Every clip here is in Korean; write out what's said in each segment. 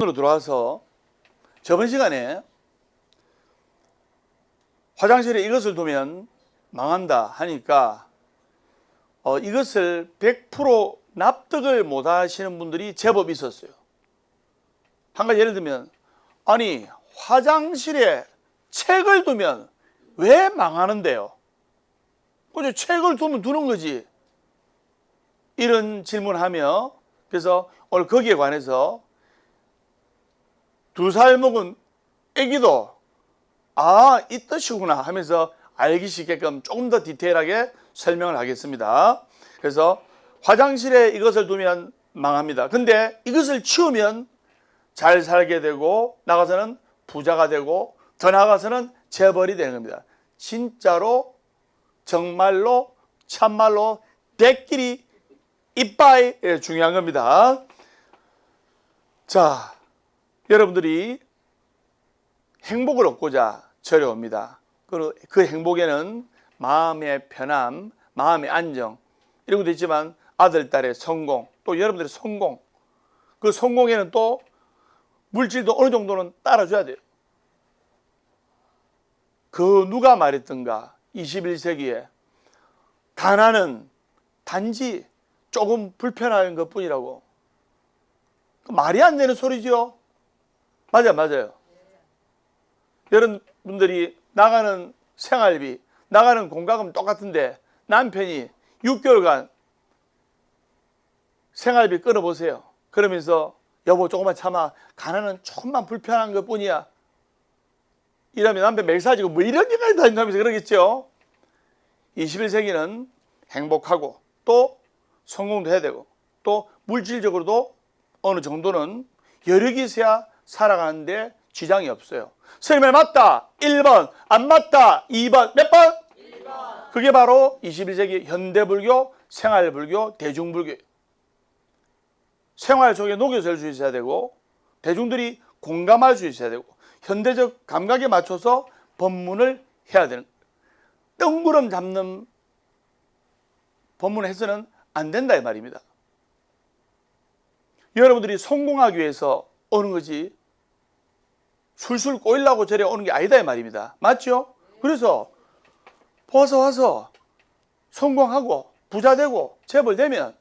으로 들어와서 저번 시간에 화장실에 이것을 두면 망한다 하니까 이것을 100% 납득을 못 하시는 분들이 제법 있었어요. 한 가지 예를 들면, 아니 화장실에 책을 두면 왜 망하는데요? 그죠? 책을 두면 두는 거지. 이런 질문하며, 그래서 오늘 거기에 관해서 2살 먹은 애기도 이 뜻이구나 하면서 알기 쉽게끔 조금 더 디테일하게 설명을 하겠습니다. 그래서 화장실에 이것을 두면 망합니다. 근데 이것을 치우면 잘 살게 되고 나가서는 부자가 되고 더 나가서는 재벌이 되는 겁니다. 진짜로 정말로 참말로 대끼리 이빠이 중요한 겁니다. 자, 여러분들이 행복을 얻고자 절에 옵니다. 그 행복에는 마음의 편함, 마음의 안정 이런 것도 있지만 아들, 딸의 성공, 또 여러분들의 성공, 그 성공에는 또 물질도 어느 정도는 따라줘야 돼요. 그 누가 말했던가 21세기에 가난은 단지 조금 불편한 것뿐이라고. 말이 안 되는 소리죠. 맞아요. 여러분들이 나가는 생활비, 나가는 공과금 똑같은데 남편이 6개월간 생활비 끊어보세요. 그러면서 여보 조금만 참아, 가난은 조금만 불편한 것뿐이야. 이러면 남편 맥사지고 뭐 이런 얘기까지 다 하면서 그러겠죠. 21세기는 행복하고 또 성공도 해야 되고 또 물질적으로도 어느 정도는 여력이 있어야 살아가는데 지장이 없어요. 선생님 맞다 1번, 안 맞다 2번, 몇 번? 1번. 그게 바로 21세기 현대불교, 생활불교, 대중불교. 생활 속에 녹여질 수 있어야 되고 대중들이 공감할 수 있어야 되고 현대적 감각에 맞춰서 법문을 해야 되는, 뜬구름 잡는 법문을 해서는 안 된다 이 말입니다. 여러분들이 성공하기 위해서 오는 거지 술술 꼬이려고 저래 오는 게 아니다 이 말입니다. 맞죠? 그래서 와서 성공하고 부자 되고 재벌 되면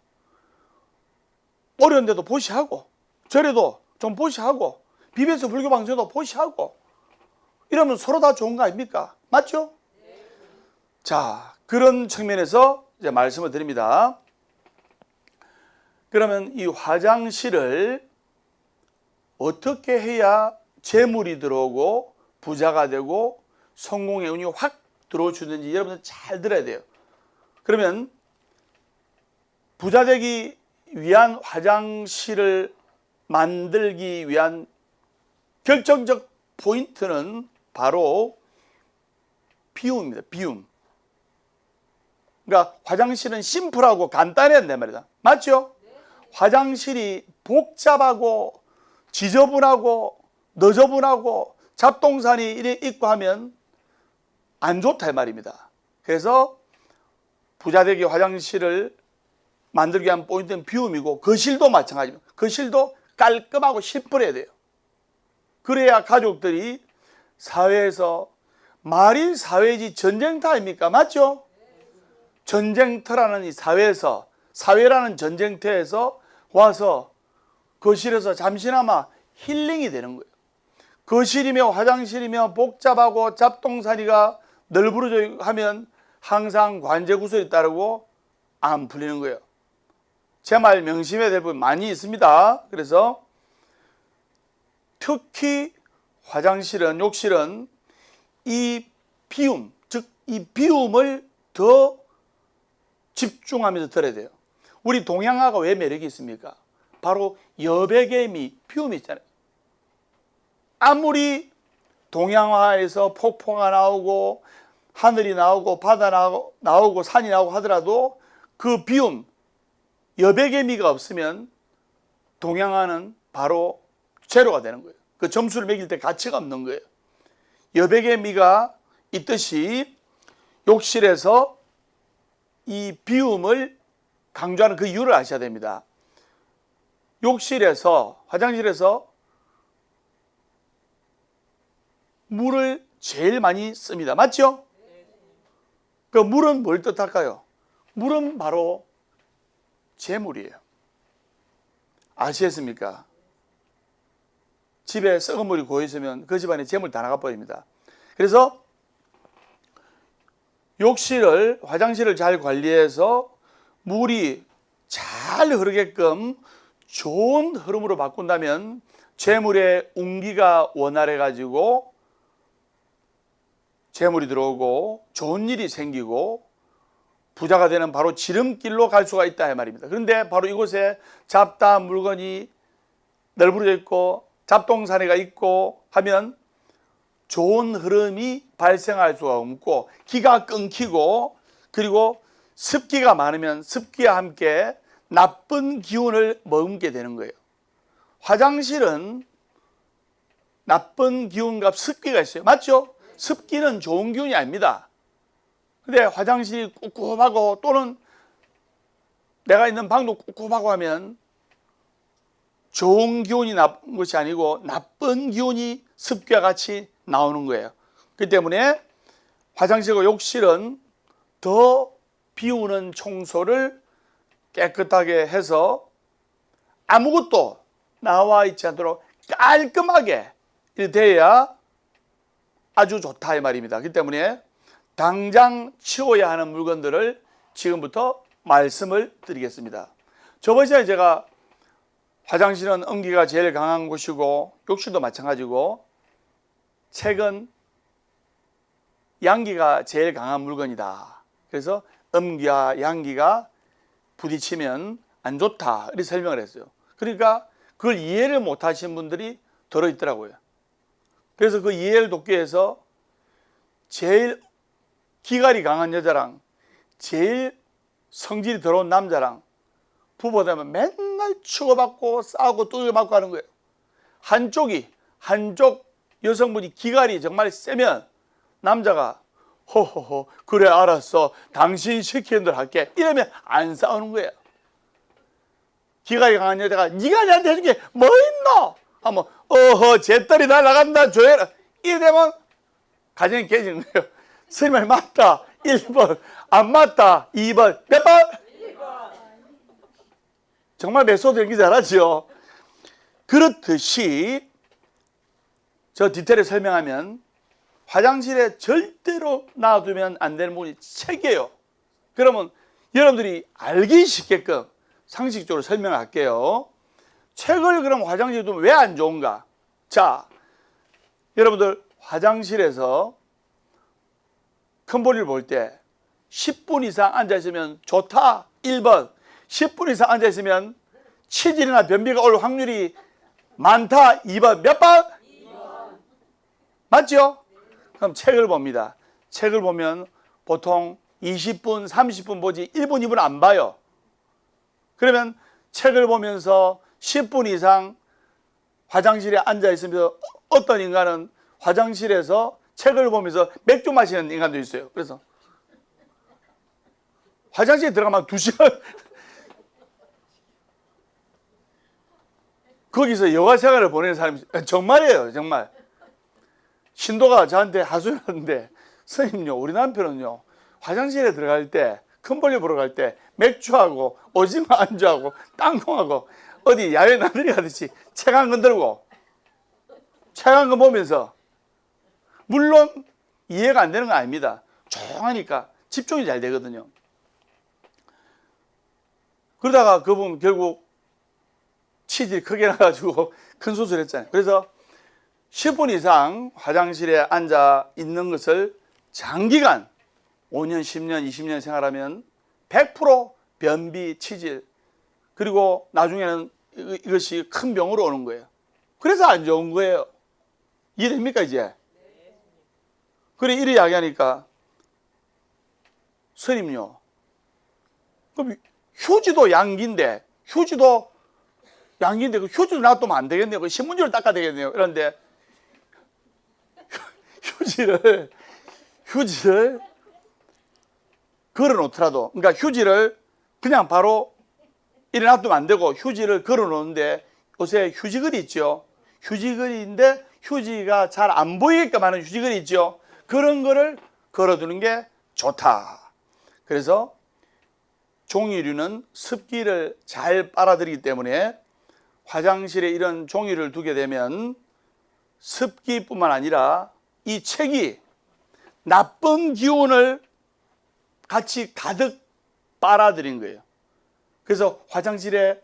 어려운데도 보시하고 절에도 좀 보시하고 비변서 불교 방송도 보시하고 이러면 서로 다 좋은 거 아닙니까? 맞죠? 자, 그런 측면에서 이제 말씀을 드립니다. 그러면 이 화장실을 어떻게 해야 재물이 들어오고 부자가 되고 성공의 운이 확 들어주는지 여러분들 잘 들어야 돼요. 그러면 부자 되기 위한 화장실을 만들기 위한 결정적 포인트는 바로 비움입니다. 비움. 그러니까 화장실은 심플하고 간단해야 된단 말이다. 맞죠? 화장실이 복잡하고 지저분하고 너저분하고 잡동사니 이래 있고 하면 안 좋다 이 말입니다. 그래서 부자되기 화장실을 만들기 위한 포인트는 비움이고 거실도 마찬가지입니다. 거실도 깔끔하고 심플해야 돼요. 그래야 가족들이 사회에서, 말이 사회지 전쟁터 아닙니까? 맞죠? 전쟁터라는 이 사회에서, 사회라는 전쟁터에서 와서 거실에서 잠시나마 힐링이 되는 거예요. 거실이며 화장실이며 복잡하고 잡동사니가 널브러져 하면 항상 관제구설이 따르고 안 풀리는 거예요. 제 말 명심해야 될 부분 많이 있습니다. 그래서 특히 화장실은, 욕실은 이 비움, 즉 이 비움을 더 집중하면서 들어야 돼요. 우리 동양화가 왜 매력이 있습니까? 바로 여백의 비움이 있잖아요. 아무리 동양화에서 폭포가 나오고 하늘이 나오고 바다 나오고 산이 나오고 하더라도 그 비움, 여백의 미가 없으면 동양화는 바로 제로가 되는 거예요. 그 점수를 매길 때 가치가 없는 거예요. 여백의 미가 있듯이 욕실에서 이 비움을 강조하는 그 이유를 아셔야 됩니다. 욕실에서, 화장실에서 물을 제일 많이 씁니다. 맞죠? 그 물은 뭘 뜻할까요? 물은 바로 재물이에요. 아시겠습니까? 집에 썩은 물이 고여있으면 그 집안에 재물 다 나가버립니다. 그래서 욕실을, 화장실을 잘 관리해서 물이 잘 흐르게끔 좋은 흐름으로 바꾼다면 재물의 운기가 원활해가지고 재물이 들어오고 좋은 일이 생기고 부자가 되는 바로 지름길로 갈 수가 있다 이 말입니다. 그런데 바로 이곳에 잡다 물건이 널브러져 있고 잡동사니가 있고 하면 좋은 흐름이 발생할 수가 없고 기가 끊기고, 그리고 습기가 많으면 습기와 함께 나쁜 기운을 머금게 되는 거예요. 화장실은 나쁜 기운과 습기가 있어요. 맞죠? 습기는 좋은 기운이 아닙니다. 근데 화장실이 꿉꿉하고 또는 내가 있는 방도 꿉꿉하고 하면 좋은 기운이 나쁜 것이 아니고 나쁜 기운이 습기와 같이 나오는 거예요. 그렇기 때문에 화장실과 욕실은 더 비우는 청소를 깨끗하게 해서 아무것도 나와 있지 않도록 깔끔하게 돼야 아주 좋다 이 말입니다. 그렇기 때문에 당장 치워야 하는 물건들을 지금부터 말씀을 드리겠습니다. 저번 시간에 제가 화장실은 음기가 제일 강한 곳이고 욕실도 마찬가지고 책은 양기가 제일 강한 물건이다. 그래서 음기와 양기가 부딪히면 안 좋다 이렇게 설명을 했어요. 그러니까 그걸 이해를 못 하신 분들이 들어있더라고요. 그래서 그 이해를 돕기 위해서 제일 기갈이 강한 여자랑 제일 성질이 더러운 남자랑 부부되면 맨날 치고받고 싸우고 두들겨맞고 하는 거예요. 한쪽 여성분이 기갈이 정말 세면 남자가 호호호 그래 알았어 당신 시키는 대로 할게 이러면 안 싸우는 거예요. 기갈이 강한 여자가 네가 나한테 해준 게 뭐 있노? 하면 어허 잿더리 날아간다 조여라 이래 되면 가정이 깨지는 거예요. 선생님 맞다 1번 안 맞다 2번 몇 번? 2번. 정말 메소드 연기 잘하죠. 그렇듯이 저 디테일을 설명하면 화장실에 절대로 놔두면 안 되는 부분이 책이에요. 그러면 여러분들이 알기 쉽게끔 상식적으로 설명할게요. 책을 그럼 화장실에 두면 왜 안 좋은가? 자, 여러분들 화장실에서 큰 볼일 볼 때 10분 이상 앉아있으면 좋다 1번, 10분 이상 앉아있으면 치질이나 변비가 올 확률이 많다 2번, 몇 번? 2번. 맞죠? 그럼 책을 봅니다. 책을 보면 보통 20분, 30분 보지 1분, 2분 안 봐요. 그러면 책을 보면서 10분 이상 화장실에 앉아있으면서 어떤 인간은 화장실에서 책을 보면서 맥주 마시는 인간도 있어요. 그래서 화장실에 들어가면 2시간 거기서 여가 생활을 보내는 사람이 정말이에요. 정말. 신도가 저한테 하소연 하는데 선생님요 우리 남편은요 화장실에 들어갈 때 큰 볼일 보러 갈 때 맥주하고 오징어 안주하고 땅콩하고 어디 야외 나들이 가듯이 책 한 권 들고 책 한 권 보면서 물론 이해가 안 되는 건 아닙니다. 조용하니까 집중이 잘 되거든요. 그러다가 그분 결국 치질 크게 나가지고 큰 수술했잖아요. 그래서 10분 이상 화장실에 앉아 있는 것을 장기간 5년, 10년, 20년 생활하면 100% 변비, 치질 그리고 나중에는 이것이 큰 병으로 오는 거예요. 그래서 안 좋은 거예요. 이해됩니까 이제? 그래 이래 이야기하니까 스님요 그럼 휴지도 양기인데 휴지도 양기인데 그 휴지를 놔두면 안 되겠네요. 그 신문지를 닦아야 되겠네요. 그런데 휴지를 걸어 놓더라도, 그러니까 휴지를 그냥 바로 이래 놔두면 안 되고 휴지를 걸어 놓는데, 요새 휴지걸이 있죠. 휴지걸이인데 휴지가 잘 안 보이게끔 하는 휴지걸이 있죠. 그런 거를 걸어두는 게 좋다. 그래서 종이류는 습기를 잘 빨아들이기 때문에 화장실에 이런 종이를 두게 되면 습기뿐만 아니라 이 책이 나쁜 기운을 같이 가득 빨아들인 거예요. 그래서 화장실에,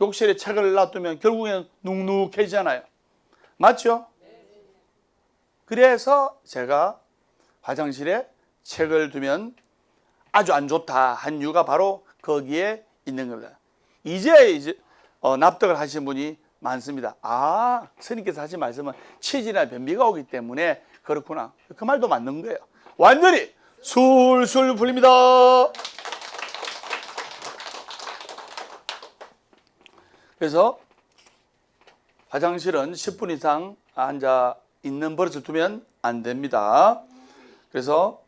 욕실에 책을 놔두면 결국에는 눅눅해지잖아요. 맞죠? 그래서 제가 화장실에 책을 두면 아주 안 좋다 한 이유가 바로 거기에 있는 겁니다. 이제 납득을 하신 분이 많습니다. 아, 스님께서 하신 말씀은 치질이나 변비가 오기 때문에 그렇구나. 그 말도 맞는 거예요. 완전히 술술 풀립니다. 그래서 화장실은 10분 이상 앉아 있는 버릇을 두면 안 됩니다. 그래서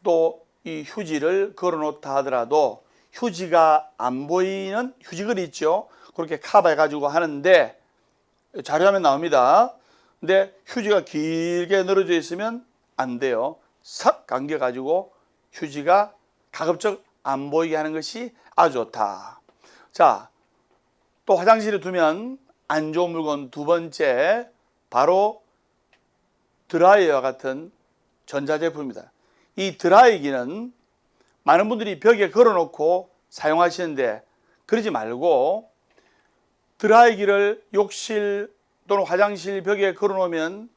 또 이 휴지를 걸어 놓다 하더라도 휴지가 안 보이는 휴지걸이 있죠. 그렇게 커버해 가지고 하는데, 자료화면 나옵니다. 근데 휴지가 길게 늘어져 있으면 안 돼요. 싹 감겨 가지고 휴지가 가급적 안 보이게 하는 것이 아주 좋다. 자, 또 화장실에 두면 안 좋은 물건 두 번째, 바로 드라이어와 같은 전자제품입니다. 이 드라이기는 많은 분들이 벽에 걸어놓고 사용하시는데, 그러지 말고 드라이기를 욕실 또는 화장실 벽에 걸어놓으면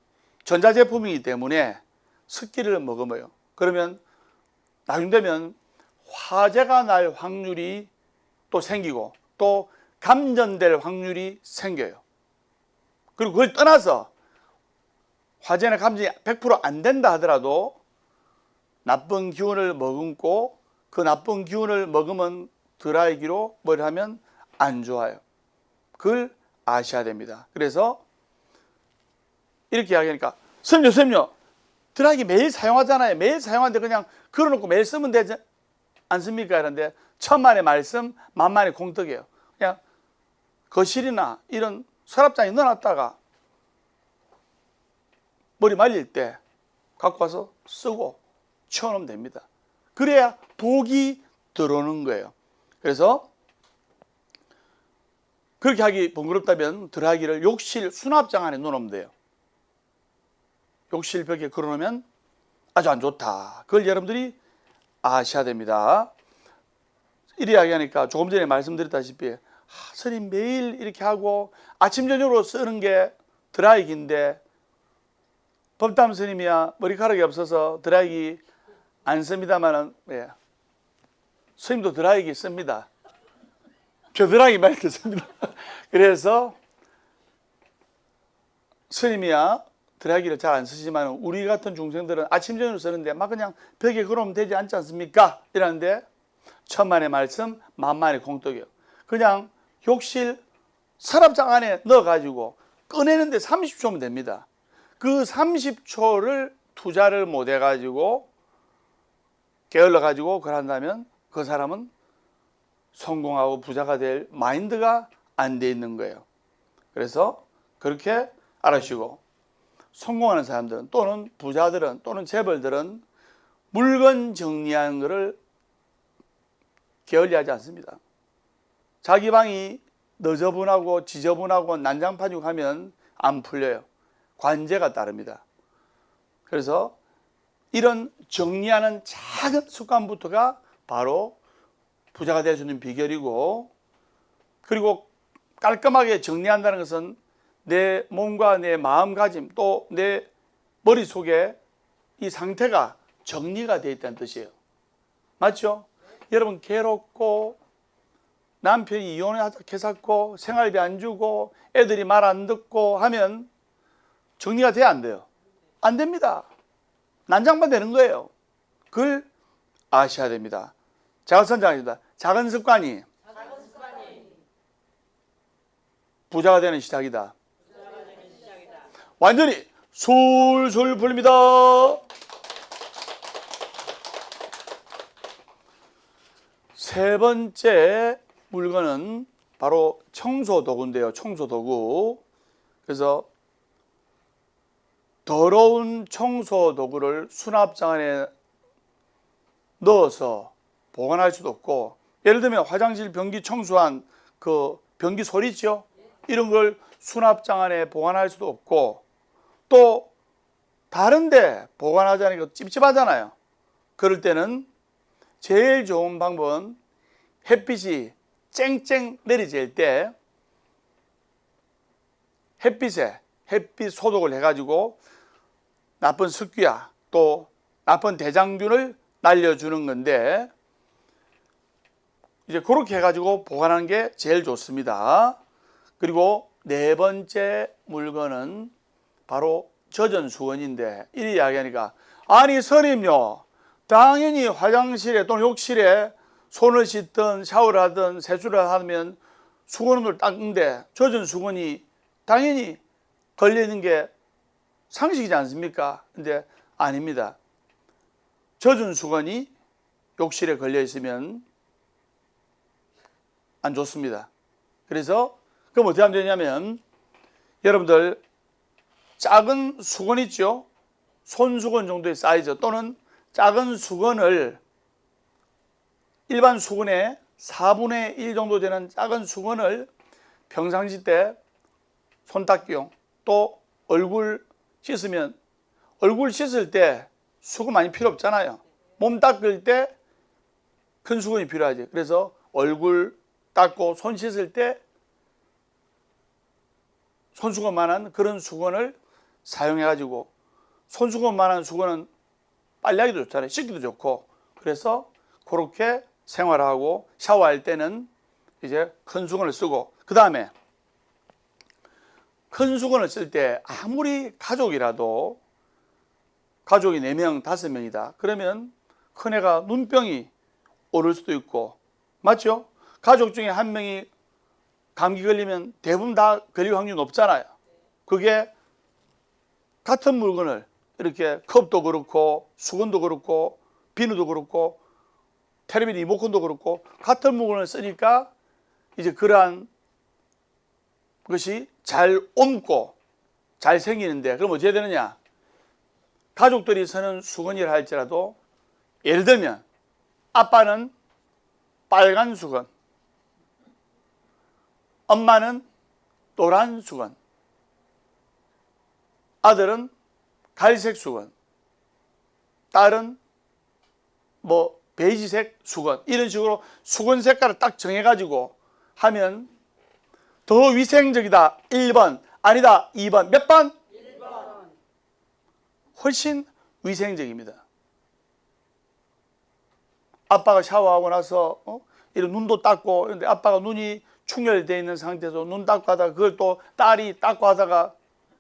전자제품이기 때문에 습기를 머금어요. 그러면 나중 되면 화재가 날 확률이 또 생기고 또 감전될 확률이 생겨요. 그리고 그걸 떠나서 화재나 감전이 100% 안 된다 하더라도 나쁜 기운을 머금고 그 나쁜 기운을 머금은 드라이기로 뭘 하면 안 좋아요. 그걸 아셔야 됩니다. 그래서 이렇게 이야기하니까, 선생님요, 드라이기 매일 사용하잖아요. 매일 사용하는데 그냥 걸어놓고 매일 쓰면 되지 않습니까? 그런데 천만의 말씀, 만만의 공덕이에요. 그냥 거실이나 이런 서랍장에 넣어놨다가 머리 말릴 때 갖고 와서 쓰고 치워놓으면 됩니다. 그래야 복이 들어오는 거예요. 그래서 그렇게 하기 번거롭다면 드라이기를 욕실 수납장 안에 넣어놓으면 돼요. 욕실 벽에 걸어놓으면 아주 안 좋다. 그걸 여러분들이 아셔야 됩니다. 이렇게 이야기하니까 조금 전에 말씀드렸다시피, 스님 매일 이렇게 하고 아침 저녁으로 쓰는 게 드라이기인데, 법담 스님이야 머리카락이 없어서 드라이기 안 씁니다만은, 예, 스님도 드라이기 씁니다. 저 드라이기 많이 씁니다. 그래서 스님이야 드라이기를 잘 안 쓰시지만 우리 같은 중생들은 아침 저녁으로 쓰는데 막 그냥 벽에 걸어오면 되지 않지 않습니까? 이러는데 천만의 말씀, 만만의 공덕이에요. 그냥 욕실 서랍장 안에 넣어가지고 꺼내는데 30초면 됩니다. 그 30초를 투자를 못 해가지고 게을러가지고 그걸 한다면 그 사람은 성공하고 부자가 될 마인드가 안 돼 있는 거예요. 그래서 그렇게 알아주시고, 성공하는 사람들은 또는 부자들은 또는 재벌들은 물건 정리하는 것을 게을리하지 않습니다. 자기 방이 너저분하고 지저분하고 난장판이고 하면 안 풀려요. 관제가 따릅니다. 그래서 이런 정리하는 작은 습관부터가 바로 부자가 될 수 있는 비결이고, 그리고 깔끔하게 정리한다는 것은 내 몸과 내 마음가짐 또 내 머릿속에 이 상태가 정리가 되어 있다는 뜻이에요. 맞죠? 여러분 괴롭고 남편이 이혼해서 생활비 안 주고 애들이 말 안 듣고 하면 정리가 돼야 안 돼요? 안 됩니다. 난장판 되는 거예요. 그걸 아셔야 됩니다. 자가선장입니다. 작은 습관이 부자가 되는 시작이다. 완전히 술술 풀립니다. 세 번째 물건은 바로 청소도구인데요. 청소도구. 그래서 더러운 청소도구를 수납장 안에 넣어서 보관할 수도 없고, 예를 들면 화장실 변기 청소한 그 변기 소리죠. 이런 걸 수납장 안에 보관할 수도 없고, 또 다른데 보관하자니까 찝찝하잖아요. 그럴 때는 제일 좋은 방법은 햇빛이 쨍쨍 내리질 때 햇빛에 햇빛 소독을 해가지고 나쁜 습기야 또 나쁜 대장균을 날려주는 건데, 이제 그렇게 해가지고 보관하는 게 제일 좋습니다. 그리고 네 번째 물건은 바로 젖은 수건인데, 이 이야기하니까 아니 스님요, 당연히 화장실에 또는 욕실에 손을 씻든 샤워를 하든 세수를 하면 수건을 닦는데 젖은 수건이 당연히 걸리는 게 상식이지 않습니까? 근데 아닙니다. 젖은 수건이 욕실에 걸려 있으면 안 좋습니다. 그래서 그럼 어떻게 하면 되냐면, 여러분들 작은 수건 있죠? 손수건 정도의 사이즈 또는 작은 수건을 일반 수건의 4분의 1 정도 되는 작은 수건을 평상시 때 손 닦기용, 또 얼굴 씻으면 얼굴 씻을 때 수건 많이 필요 없잖아요. 몸 닦을 때 큰 수건이 필요하지. 그래서 얼굴 닦고 손 씻을 때 손수건만한 그런 수건을 사용해가지고, 손수건만한 수건은 빨래하기도 좋잖아요. 씻기도 좋고. 그래서 그렇게 생활하고 샤워할 때는 이제 큰 수건을 쓰고, 그 다음에 큰 수건을 쓸 때 아무리 가족이라도, 가족이 4명, 5명이다. 그러면 큰애가 눈병이 오를 수도 있고, 맞죠? 가족 중에 한 명이 감기 걸리면 대부분 다 걸릴 확률이 높잖아요. 그게 같은 물건을 이렇게 컵도 그렇고 수건도 그렇고 비누도 그렇고 텔레비전 리모컨도 그렇고 같은 물건을 쓰니까 이제 그러한 것이 잘 옮고 잘 생기는데, 그럼 어떻게 되느냐? 가족들이 쓰는 수건이라 할지라도, 예를 들면 아빠는 빨간 수건, 엄마는 노란 수건, 아들은 갈색 수건, 딸은 뭐 베이지색 수건, 이런 식으로 수건 색깔을 딱 정해가지고 하면 더 위생적이다 1번, 아니다 2번, 몇 번? 1번. 훨씬 위생적입니다. 아빠가 샤워하고 나서 이런 눈도 닦고, 그런데 아빠가 눈이 충혈되어 있는 상태에서 눈 닦고 하다가 그걸 또 딸이 닦고 하다가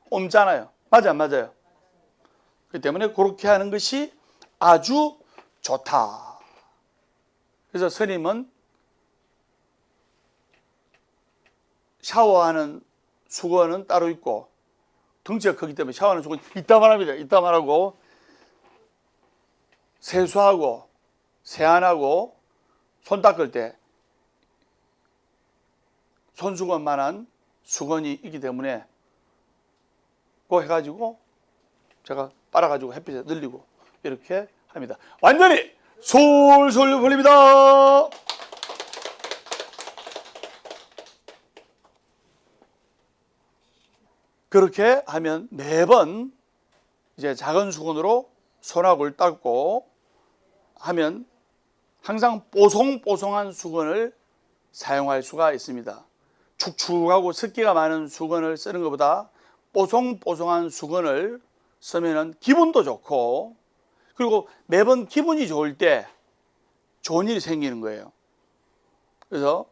옮잖아요. 맞아, 맞아요. 그렇기 때문에 그렇게 하는 것이 아주 좋다. 그래서 스님은 샤워하는 수건은 따로 있고, 덩치가 크기 때문에 샤워하는 수건이 이따만 합니다. 이따만 하고, 세수하고 세안하고 손 닦을 때 손수건만한 수건이 있기 때문에 그거 해가지고 제가 빨아가지고 햇빛에 늘리고 이렇게 합니다. 완전히 솔솔 풀립니다. 그렇게 하면 매번 이제 작은 수건으로 손하고를 닦고 하면 항상 뽀송뽀송한 수건을 사용할 수가 있습니다. 축축하고 습기가 많은 수건을 쓰는 것보다 뽀송뽀송한 수건을 쓰면 기분도 좋고, 그리고 매번 기분이 좋을 때 좋은 일이 생기는 거예요. 그래서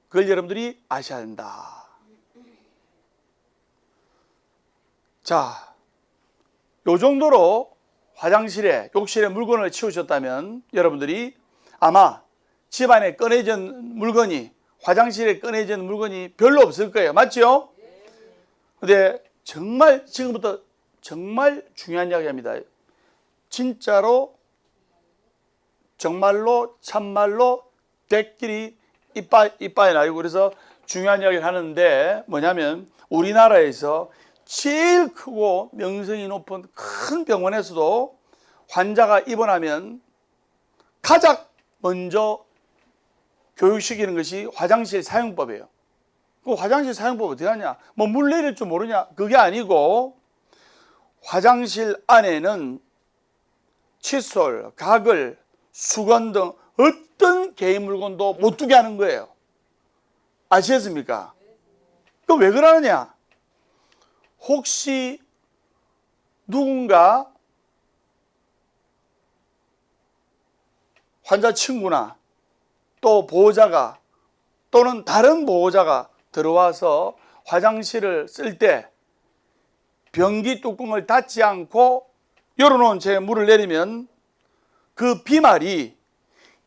그걸 여러분들이 아셔야 된다. 자, 요 정도로 화장실에, 욕실에 물건을 치우셨다면 여러분들이 아마 집안에 꺼내진 물건이 화장실에 꺼내지는 물건이 별로 없을 거예요. 맞죠? 근데 정말 지금부터 정말 중요한 이야기입니다. 진짜로 정말로 참말로 대끼리 이빠이 나고, 그래서 중요한 이야기를 하는데 뭐냐면, 우리나라에서 제일 크고 명성이 높은 큰 병원에서도 환자가 입원하면 가장 먼저 교육시키는 것이 화장실 사용법이에요. 그 화장실 사용법 어떻게 하냐? 뭐 물 내릴 줄 모르냐? 그게 아니고, 화장실 안에는 칫솔, 가글, 수건 등 어떤 개인 물건도 못 두게 하는 거예요. 아시겠습니까? 그럼 왜 그러느냐? 혹시 누군가 환자 친구나 또 보호자가 또는 다른 보호자가 들어와서 화장실을 쓸 때 변기 뚜껑을 닫지 않고 열어놓은 채 물을 내리면 그 비말이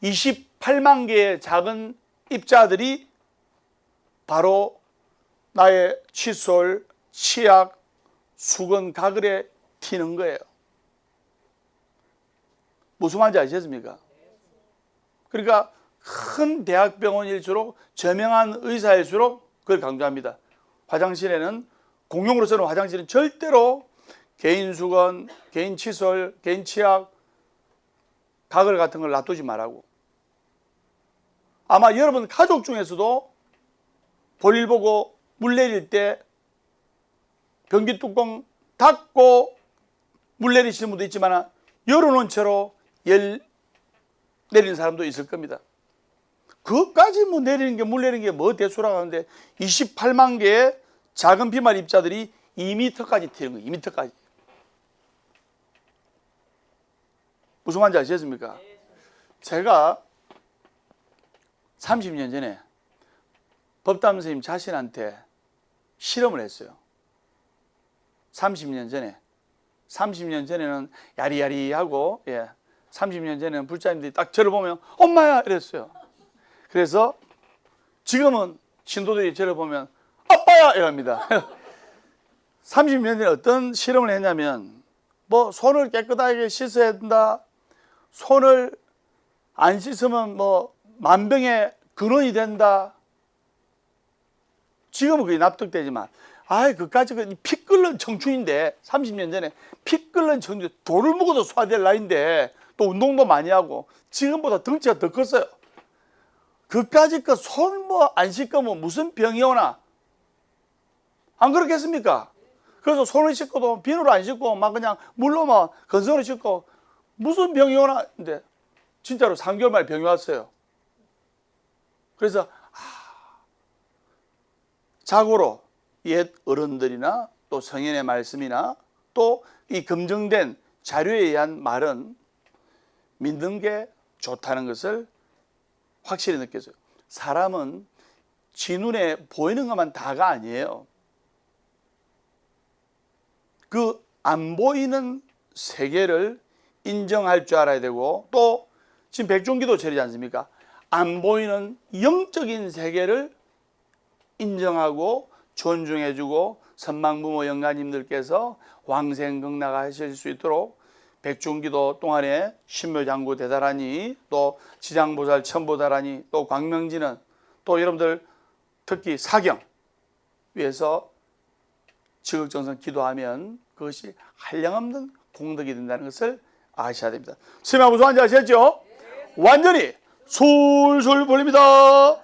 28만 개의 작은 입자들이 바로 나의 칫솔, 치약, 수건, 가글에 튀는 거예요. 무슨 말인지 아시겠습니까? 그러니까 큰 대학병원일수록 저명한 의사일수록 그걸 강조합니다. 화장실에는, 공용으로 쓰는 화장실은 절대로 개인 수건, 개인 칫솔, 개인 치약, 가글 같은 걸 놔두지 말라고. 아마 여러분 가족 중에서도 볼일 보고 물 내릴 때 변기 뚜껑 닫고 물 내리시는 분도 있지만 열어놓은 채로 열 내리는 사람도 있을 겁니다. 그것까지 뭐 내리는 게, 물 내리는 게 뭐 대수라고 하는데 28만 개의 작은 비말 입자들이 2m까지 튀는 거예요. 2m까지. 무슨 말인지 아시겠습니까? 제가 30년 전에 법담 선생님 자신한테 실험을 했어요. 30년 전에는 야리야리하고, 30년 전에는 불자님들이 딱 저를 보면 엄마야 이랬어요. 그래서 지금은 신도들이 저를 보면 아빠야 이럽니다. 30년 전에 어떤 실험을 했냐면, 뭐 손을 깨끗하게 씻어야 된다, 손을 안 씻으면 뭐 만병의 근원이 된다. 지금은 그게 납득되지만, 그까지 피 끓는 청춘인데, 30년 전에 피 끓는 청춘, 돌을 먹어도 소화될 나이인데 또 운동도 많이 하고 지금보다 덩치가 더 컸어요. 그까지 그 손 뭐 안 씻으면 무슨 병이 오나? 안 그렇겠습니까? 그래서 손을 씻고도 비누로 안 씻고 막 그냥 물로만 건성으로 씻고 무슨 병이 오나? 근데 진짜로 3개월 만에 병이 왔어요. 그래서 자고로 옛 어른들이나 또 성인의 말씀이나 또 이 검증된 자료에 의한 말은 믿는 게 좋다는 것을 확실히 느꼈어요. 사람은 지 눈에 보이는 것만 다가 아니에요. 그 안 보이는 세계를 인정할 줄 알아야 되고, 또 지금 백중기도철이지 않습니까? 안 보이는 영적인 세계를 인정하고 존중해주고 선망부모 영가님들께서 왕생극락하실 수 있도록 백중기도 동안에 신묘장구 대단하니, 또 지장보살 천보다라니, 또 광명진은, 또 여러분들 특히 사경 위해서 지극정성 기도하면 그것이 한량없는 공덕이 된다는 것을 아셔야 됩니다. 스님아 무슨 말인지 아시겠죠? 완전히 솔솔 벌립니다.